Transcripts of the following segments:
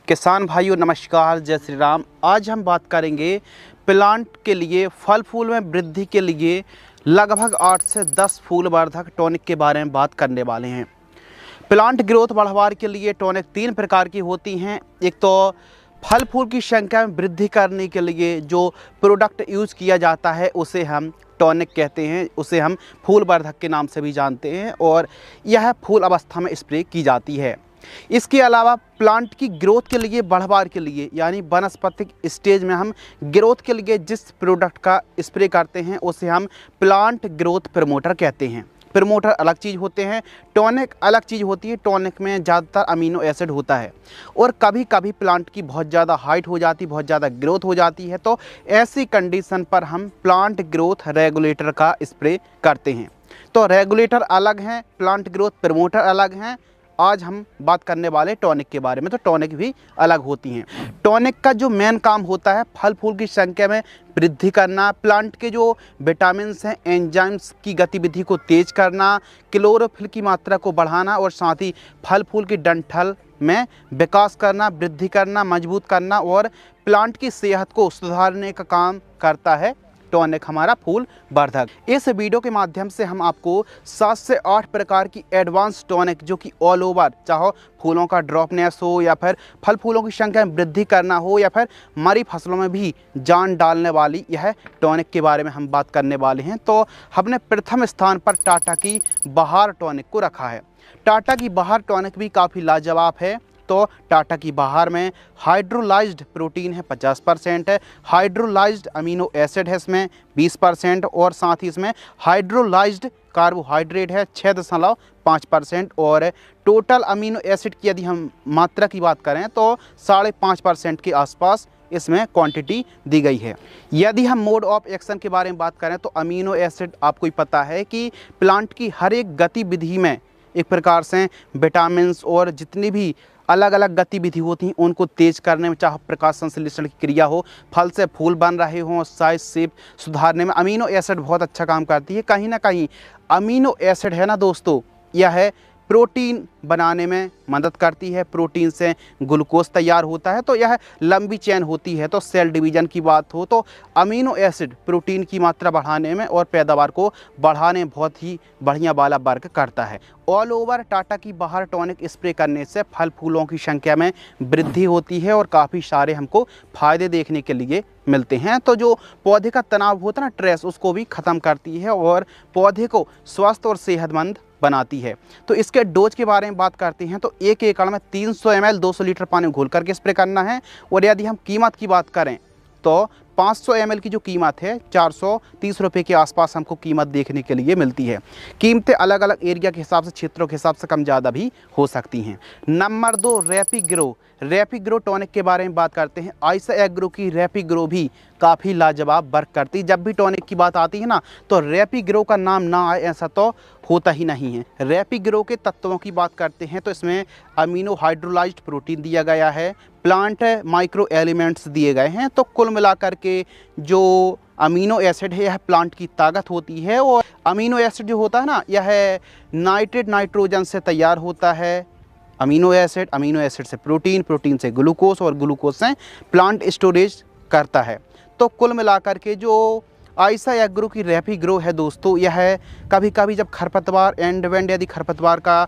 किसान भाइयों नमस्कार, जय श्री राम। आज हम बात करेंगे प्लांट के लिए फल फूल में वृद्धि के लिए लगभग 8 से 10 फूल वर्धक टॉनिक के बारे में बात करने वाले हैं। प्लांट ग्रोथ बढ़ाने के लिए टॉनिक 3 प्रकार की होती हैं। एक तो फल फूल की संख्या में वृद्धि करने के लिए जो प्रोडक्ट यूज़ किया जाता है उसे हम टॉनिक कहते हैं, उसे हम फूल वर्धक के नाम से भी जानते हैं और यह फूल अवस्था में स्प्रे की जाती है। इसके अलावा प्लांट की ग्रोथ के लिए बढ़वार के लिए यानी वनस्पतिक स्टेज में हम ग्रोथ के लिए जिस प्रोडक्ट का स्प्रे करते हैं उसे हम प्लांट ग्रोथ प्रमोटर कहते हैं। प्रमोटर अलग चीज़ होते हैं, टॉनिक अलग चीज़ होती है। टॉनिक में ज़्यादातर अमीनो एसिड होता है और कभी कभी प्लांट की बहुत ज़्यादा हाइट हो जाती, बहुत ज़्यादा ग्रोथ हो जाती है, तो ऐसी कंडीशन पर हम प्लांट ग्रोथ रेगुलेटर का स्प्रे करते हैं। तो रेगुलेटर अलग हैं, प्लांट ग्रोथ प्रमोटर अलग हैं। आज हम बात करने वाले टॉनिक के बारे में, तो टॉनिक भी अलग होती हैं। टॉनिक का जो मेन काम होता है फल फूल की संख्या में वृद्धि करना, प्लांट के जो विटामिन्स हैं एंजाइम्स की गतिविधि को तेज करना, क्लोरोफिल की मात्रा को बढ़ाना और साथ ही फल फूल की डंठल में विकास करना, वृद्धि करना, मजबूत करना और प्लांट की सेहत को सुधारने का काम करता है टॉनिक हमारा फूल वर्धक। इस वीडियो के माध्यम से हम आपको 7 से 8 प्रकार की एडवांस टॉनिक जो कि ऑल ओवर, चाहे फूलों का ड्रॉपनेस हो या फिर फल फूलों की संख्या में वृद्धि करना हो या फिर मरी फसलों में भी जान डालने वाली यह टॉनिक के बारे में हम बात करने वाले हैं। तो हमने प्रथम स्थान पर टाटा की बहार टॉनिक को रखा है। टाटा की बहार टॉनिक भी काफ़ी लाजवाब है। तो टाटा की बहार में हाइड्रोलाइज्ड प्रोटीन है 50% है, हाइड्रोलाइज्ड अमीनो एसिड है इसमें 20% और साथ ही इसमें हाइड्रोलाइज्ड कार्बोहाइड्रेट है 6.5% और टोटल अमीनो एसिड की यदि हम मात्रा की बात करें तो 5.5% के आसपास इसमें क्वांटिटी दी गई है। यदि हम मोड ऑफ एक्शन के बारे में बात करें तो अमीनो एसिड आपको ही पता है कि प्लांट की हर एक गतिविधि में एक प्रकार से विटामिन्स और जितनी भी अलग अलग गतिविधि होती हैं उनको तेज करने में, चाहे प्रकाश संश्लेषण की क्रिया हो, फल से फूल बन रहे हों, साइज शेप सुधारने में अमीनो एसिड बहुत अच्छा काम करती है। कहीं ना कहीं अमीनो एसिड है ना दोस्तों, यह है प्रोटीन बनाने में मदद करती है। प्रोटीन से ग्लूकोज तैयार होता है तो यह लंबी चेन होती है। तो सेल डिवीजन की बात हो तो अमीनो एसिड प्रोटीन की मात्रा बढ़ाने में और पैदावार को बढ़ाने में बहुत ही बढ़िया वाला वर्क करता है। ऑल ओवर टाटा की बहार टॉनिक स्प्रे करने से फल फूलों की संख्या में वृद्धि होती है और काफ़ी सारे हमको फ़ायदे देखने के लिए मिलते हैं। तो जो पौधे का तनाव होता है ना, स्ट्रेस, उसको भी ख़त्म करती है और पौधे को स्वस्थ और सेहतमंद बनाती है। तो इसके डोज के बारे में बात करते हैं तो 1 एकड़ में 300 ml 200 लीटर पानी घोल करके स्प्रे करना है। और यदि हम कीमत की बात करें तो 500 ml की जो कीमत है 430 रुपये के आसपास हमको कीमत देखने के लिए मिलती है। कीमतें अलग अलग एरिया के हिसाब से, क्षेत्रों के हिसाब से कम ज़्यादा भी हो सकती हैं। नंबर 2 रैपिग्रो टॉनिक के बारे में बात करते हैं। आइसा एग्रो की रैपिग्रो भी काफ़ी लाजवाब वर्क करती है। जब भी टॉनिक की बात आती है ना तो रैपिग्रो का नाम ना आए ऐसा तो होता ही नहीं है। रैपिग्रो के तत्वों की बात करते हैं तो इसमें अमीनो हाइड्रोलाइज्ड प्रोटीन दिया गया है, प्लांट माइक्रो एलिमेंट्स दिए गए हैं। तो कुल मिलाकर के जो अमीनो एसिड है यह प्लांट की ताकत होती है और अमीनो एसिड जो होता है ना यह नाइट्रोजन से तैयार होता है। अमीनो एसिड से प्रोटीन से ग्लूकोज और ग्लूकोज से प्लांट स्टोरेज करता है। तो कुल मिलाकर के जो आइसा एग्रो की रैपिग्रो है दोस्तों, यह कभी कभी जब खरपतवार यदि खरपतवार का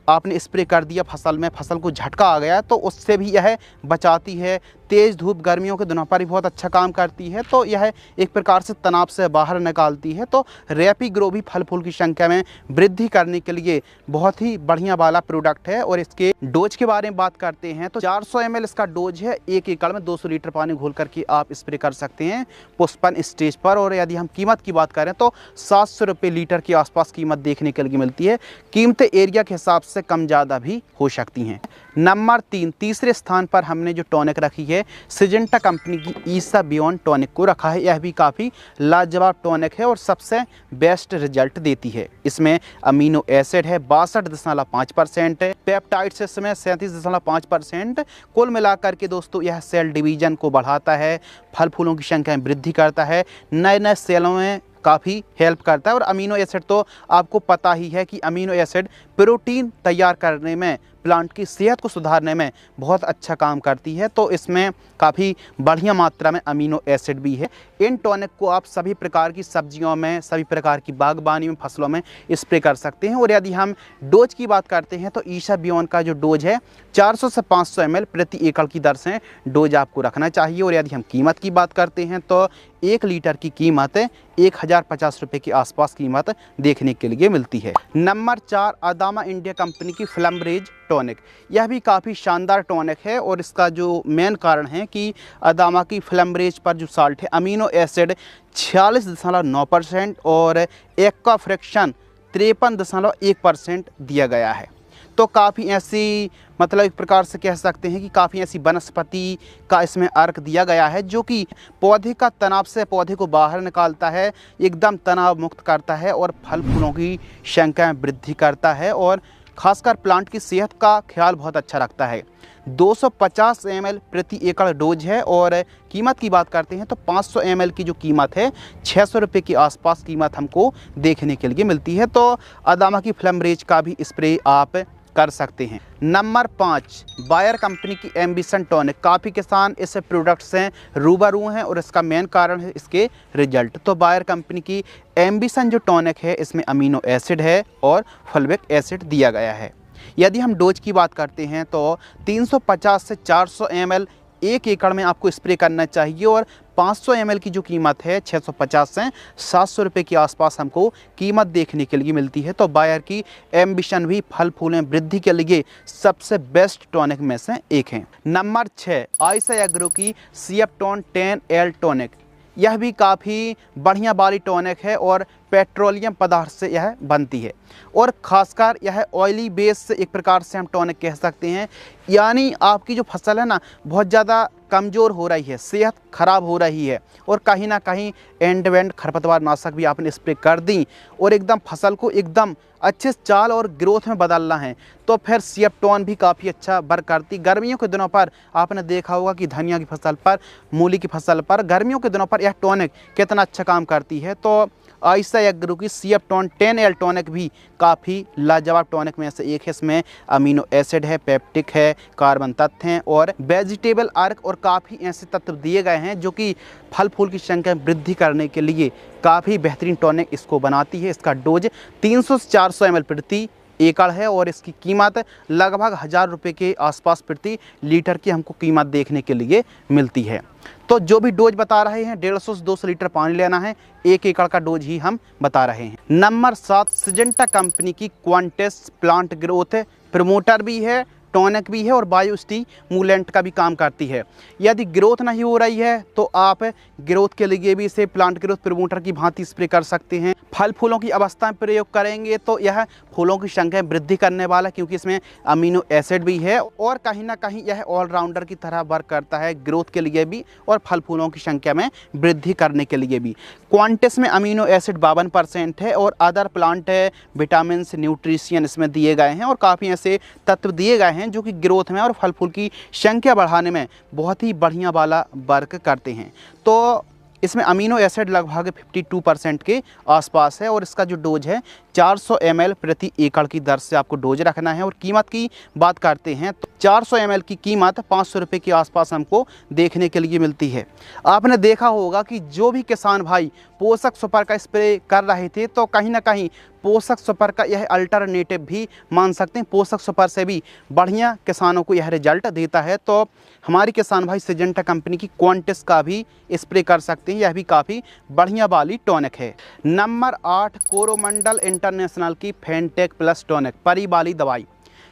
आपने स्प्रे कर दिया फसल में, फसल को झटका आ गया तो उससे भी यह बचाती है। तेज़ धूप गर्मियों के दिनों पर भी बहुत अच्छा काम करती है। तो यह एक प्रकार से तनाव से बाहर निकालती है। तो रैपिग्रो भी फल फूल की संख्या में वृद्धि करने के लिए बहुत ही बढ़िया वाला प्रोडक्ट है। और इसके डोज के बारे में बात करते हैं तो 400 ml इसका डोज है। 1 एकड़ में 200 लीटर पानी घोल करके आप स्प्रे कर सकते हैं पुष्पन स्टेज पर। और यदि हम कीमत की बात करें तो 700 रुपये लीटर के आसपास कीमत देखने के लिए मिलती है। कीमतें एरिया के हिसाब से कम ज़्यादा भी हो सकती हैं। नंबर 3, तीसरे स्थान पर हमने जो टॉनिक रखी है सिजेंटा कंपनी की ईसा बियॉन्ड टॉनिक को रखा है। यह भी काफ़ी लाजवाब टॉनिक है और सबसे बेस्ट रिजल्ट देती है। इसमें अमीनो एसिड है 62.5% है, पेप्टाइड्स इसमें 37.5%। कुल मिलाकर के दोस्तों यह सेल डिवीजन को बढ़ाता है, फल फूलों की संख्या में वृद्धि करता है, नए नए सेलों में काफ़ी हेल्प करता है। और अमीनो एसिड तो आपको पता ही है कि अमीनो एसिड प्रोटीन तैयार करने में प्लांट की सेहत को सुधारने में बहुत अच्छा काम करती है। तो इसमें काफ़ी बढ़िया मात्रा में अमीनो एसिड भी है। इन टॉनिक को आप सभी प्रकार की सब्जियों में, सभी प्रकार की बागबानी में, फसलों में स्प्रे कर सकते हैं। और यदि हम डोज की बात करते हैं तो ईशा बियॉन का जो डोज है 400 से 500 ml प्रति एकड़ की दर से डोज आपको रखना चाहिए। और यदि हम कीमत की बात करते हैं तो 1 लीटर की कीमत 1050 रुपये के आसपास कीमत देखने के लिए मिलती है। नंबर 4, अदामा इंडिया कंपनी की फ्लैम्ब्रेज टॉनिक। यह भी काफ़ी शानदार टॉनिक है और इसका जो मेन कारण है कि अदामा की फ्लैम्ब्रेज पर जो साल्ट है अमीनो एसिड 46.9% और एक्वा फ्रैक्शन 53.1% दिया गया है। तो काफ़ी ऐसी, मतलब एक प्रकार से कह सकते हैं कि काफ़ी ऐसी वनस्पति का इसमें अर्क दिया गया है जो कि पौधे का तनाव से पौधे को बाहर निकालता है, एकदम तनाव मुक्त करता है और फल फूलों की संख्या में वृद्धि करता है और खासकर प्लांट की सेहत का ख्याल बहुत अच्छा रखता है। 250 ml प्रति एकड़ डोज है और कीमत की बात करते हैं तो 500 ml की जो कीमत है 600 रुपये के आसपास कीमत हमको देखने के लिए मिलती है। तो अदामा की फ्लैम्ब्रेज का भी स्प्रे आप कर सकते हैं। नंबर 5, बायर कंपनी की एम्बिशन टॉनिक। काफ़ी किसान इस प्रोडक्ट से रूबरू हैं और इसका मेन कारण है इसके रिजल्ट। तो बायर कंपनी की एम्बिशन जो टॉनिक है इसमें अमीनो एसिड है और फॉलिक एसिड दिया गया है। यदि हम डोज की बात करते हैं तो 350 से 400 ml 1 एकड़ में आपको स्प्रे करना चाहिए और 500 ml की जो कीमत है 650 से 700 रुपये के आसपास हमको कीमत देखने के लिए मिलती है। तो बायर की एम्बिशन भी फल फूल में वृद्धि के लिए सबसे बेस्ट टॉनिक में से एक है। नंबर 6, आयशा एग्रो की सिएप्टोन 10L टॉनिक। यह भी काफ़ी बढ़िया वाली टॉनिक है और पेट्रोलियम पदार्थ से यह बनती है और ख़ासकर यह ऑयली बेस से एक प्रकार से हम टॉनिक कह सकते हैं। यानी आपकी जो फसल है ना बहुत ज़्यादा कमज़ोर हो रही है, सेहत ख़राब हो रही है और कहीं ना कहीं एंड वेंड खरपतवार नाशक भी आपने स्प्रे कर दी और एकदम फसल को एकदम अच्छे चाल और ग्रोथ में बदलना है तो फिर सिएप्टोन भी काफ़ी अच्छा वर्क करती। गर्मियों के दिनों पर आपने देखा होगा कि धनिया की फसल पर, मूली की फसल पर गर्मियों के दिनों पर यह टॉनिक कितना अच्छा काम करती है। तो आयशा एग्रो की सिएप्टोन 10L टॉनिक भी काफ़ी लाजवाब टॉनिक में से एक है। इसमें अमीनो एसिड है, पेप्टिक है, कार्बन तत्व हैं और वेजिटेबल अर्क और काफ़ी ऐसे तत्व दिए गए हैं जो कि फल फूल की संख्या में वृद्धि करने के लिए काफ़ी बेहतरीन टॉनिक इसको बनाती है। इसका डोज 300 से 400 ml प्रति एकड़ है और इसकी कीमत लगभग 1000 रुपये के आसपास प्रति लीटर की हमको कीमत देखने के लिए मिलती है। तो जो भी डोज बता रहे हैं 150 से 200 लीटर पानी लेना है, 1 एकड़ का डोज ही हम बता रहे हैं। नंबर 7, सिजेंटा कंपनी की क्वांटेस प्लांट ग्रोथ प्रमोटर भी है, टॉनिक भी है और बायोस्टिमुलेंट का भी काम करती है। यदि ग्रोथ नहीं हो रही है तो आप ग्रोथ के लिए भी इसे प्लांट ग्रोथ प्रमोटर की भांति स्प्रे कर सकते हैं। फल फूलों की अवस्था में प्रयोग करेंगे तो यह फूलों की संख्या में वृद्धि करने वाला, क्योंकि इसमें अमीनो एसिड भी है और कहीं ना कहीं यह ऑलराउंडर की तरह वर्क करता है, ग्रोथ के लिए भी और फल फूलों की संख्या में वृद्धि करने के लिए भी। क्वांटिस में अमीनो एसिड 52% है और अदर प्लांट विटामिन न्यूट्रिशन इसमें दिए गए हैं और काफ़ी ऐसे तत्व दिए गए हैं जो कि ग्रोथ में और फल फूल की संख्या बढ़ाने में बहुत ही बढ़िया वाला वर्क करते हैं। तो इसमें अमीनो एसिड लगभग 52% के आसपास है और इसका जो डोज है 400 ml प्रति एकड़ की दर से आपको डोज रखना है। और कीमत की बात करते हैं तो 400 ml की कीमत 500 रुपये के आसपास हमको देखने के लिए मिलती है। आपने देखा होगा कि जो भी किसान भाई पोषक सुपर का स्प्रे कर रहे थे तो कहीं ना कहीं पोषक सुपर का यह अल्टरनेटिव भी मान सकते हैं, पोषक सुपर से भी बढ़िया किसानों को यह रिजल्ट देता है। तो हमारी किसान भाई सिजेंटा कंपनी की क्वांटिस का भी स्प्रे कर सकते हैं, यह भी काफ़ी बढ़िया वाली टॉनिक है। नंबर 8, कोरोमंडल इंटरनेशनल की फेंटेक प्लस टॉनिक परी वाली दवाई।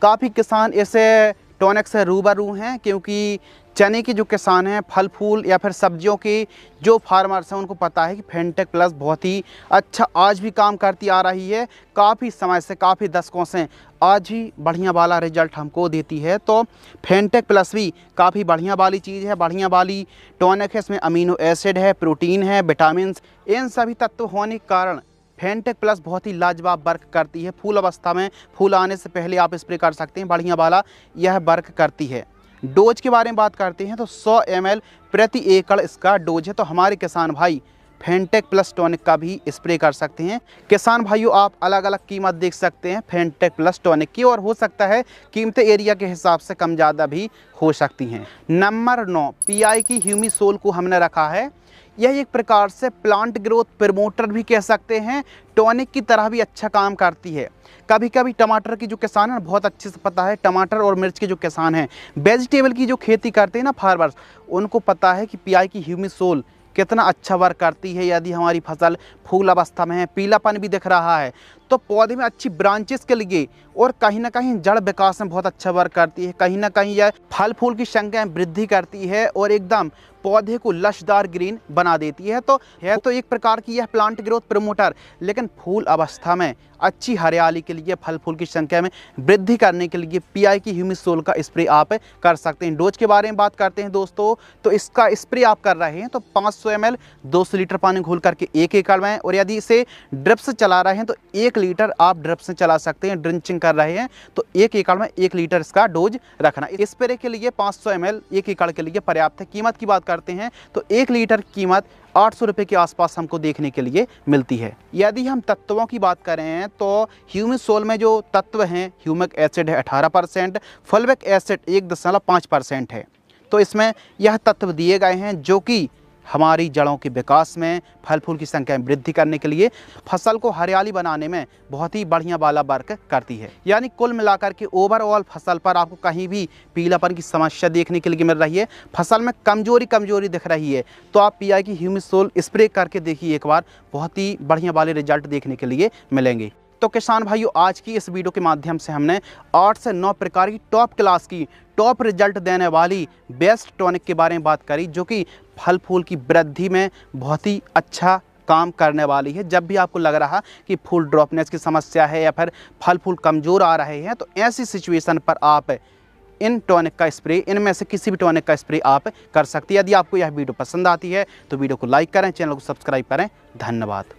काफ़ी किसान इसे टॉनिक से रूबरू हैं क्योंकि चने के जो किसान हैं, फल फूल या फिर सब्जियों के जो फार्मर्स हैं उनको पता है कि फेंटेक प्लस बहुत ही अच्छा आज भी काम करती आ रही है, काफ़ी समय से, काफ़ी दशकों से आज ही बढ़िया वाला रिजल्ट हमको देती है। तो फेंटेक प्लस भी काफ़ी बढ़िया वाली चीज़ है, बढ़िया वाली टॉनिक है। इसमें अमीनो एसिड है, प्रोटीन है, विटामिन, इन सभी तत्व होने के कारण फेंटेक प्लस बहुत ही लाजवाब वर्क करती है। फूल अवस्था में, फूल आने से पहले आप स्प्रे कर सकते हैं, बढ़िया वाला यह वर्क करती है। डोज के बारे में बात करते हैं तो 100 ml प्रति एकड़ इसका डोज है। तो हमारे किसान भाई फेनटेक प्लस टॉनिक का भी स्प्रे कर सकते हैं। किसान भाइयों, आप अलग अलग कीमत देख सकते हैं फेनटेक प्लस टॉनिक की, और हो सकता है कीमतें एरिया के हिसाब से कम ज़्यादा भी हो सकती हैं। नंबर 9 PI की ह्यूमिसोल को हमने रखा है। यह एक प्रकार से प्लांट ग्रोथ प्रमोटर भी कह सकते हैं, टॉनिक की तरह भी अच्छा काम करती है। कभी कभी टमाटर की जो किसान है, बहुत अच्छे से पता है, टमाटर और मिर्च के जो किसान हैं, वेजिटेबल की जो खेती करते हैं ना फार्मर्स, उनको पता है कि PI की ह्यूमिसोल कितना अच्छा वर्क करती है। यदि हमारी फसल फूल अवस्था में है, पीलापन भी दिख रहा है, तो पौधे में अच्छी ब्रांचेस के लिए और कहीं ना कहीं जड़ विकास में बहुत अच्छा वर्क करती है। कहीं ना कहीं यह फल फूल की संख्या में वृद्धि करती है और एकदम पौधे को लशदार ग्रीन बना देती है। तो है तो एक प्रकार की यह प्लांट ग्रोथ प्रमोटर, लेकिन फूल अवस्था में अच्छी हरियाली के लिए, फल फूल की संख्या में वृद्धि करने के लिए PI की ह्यूमिसोल का स्प्रे आप कर सकते हैं। डोज के बारे में बात करते हैं दोस्तों, तो इसका स्प्रे आप कर रहे हैं तो 500 ml 200 लीटर पानी घोल करके 1 एकड़ में, और यदि इसे ड्रिप से चला रहे हैं तो 1 लीटर आप ड्रिप से चला सकते हैं। ड्रिंचिंग कर रहे हैं तो 1 एकड़ में 1 लीटर इसका डोज रखना। स्प्रे के लिए 500 ml 1 एकड़ के लिए पर्याप्त है। कीमत की बात करते हैं तो 1 लीटर की कीमत 800 रुपये के आसपास हमको देखने के लिए मिलती है। यदि हम तत्वों की बात करें तो ह्यूमिसोल में जो तत्व हैं, ह्यूमिक एसिड है 18%, फॉल्विक एसिड 1.5% है। तो इसमें यह तत्व दिए गए हैं जो कि हमारी जड़ों के विकास में, फल फूल की संख्या में वृद्धि करने के लिए, फसल को हरियाली बनाने में बहुत ही बढ़िया वाला वर्क करती है। यानी कुल मिलाकर के ओवरऑल फसल पर आपको कहीं भी पीलापन की समस्या देखने के लिए मिल रही है, फसल में कमजोरी दिख रही है, तो आप PI की ह्यूमिसोल स्प्रे करके देखिए एक बार, बहुत ही बढ़िया वाले रिजल्ट देखने के लिए मिलेंगे। तो किसान भाइयों, आज की इस वीडियो के माध्यम से हमने 8 से 9 प्रकार की टॉप क्लास की टॉप रिजल्ट देने वाली बेस्ट टॉनिक के बारे में बात करी, जो कि फल फूल की वृद्धि में बहुत ही अच्छा काम करने वाली है। जब भी आपको लग रहा कि फूल ड्रॉपनेस की समस्या है या फिर फल फूल कमज़ोर आ रहे हैं, तो ऐसी सिचुएशन पर आप इन टॉनिक का स्प्रे, इनमें से किसी भी टॉनिक का स्प्रे आप कर सकते हैं। यदि आपको यह वीडियो पसंद आती है तो वीडियो को लाइक करें, चैनल को सब्सक्राइब करें। धन्यवाद।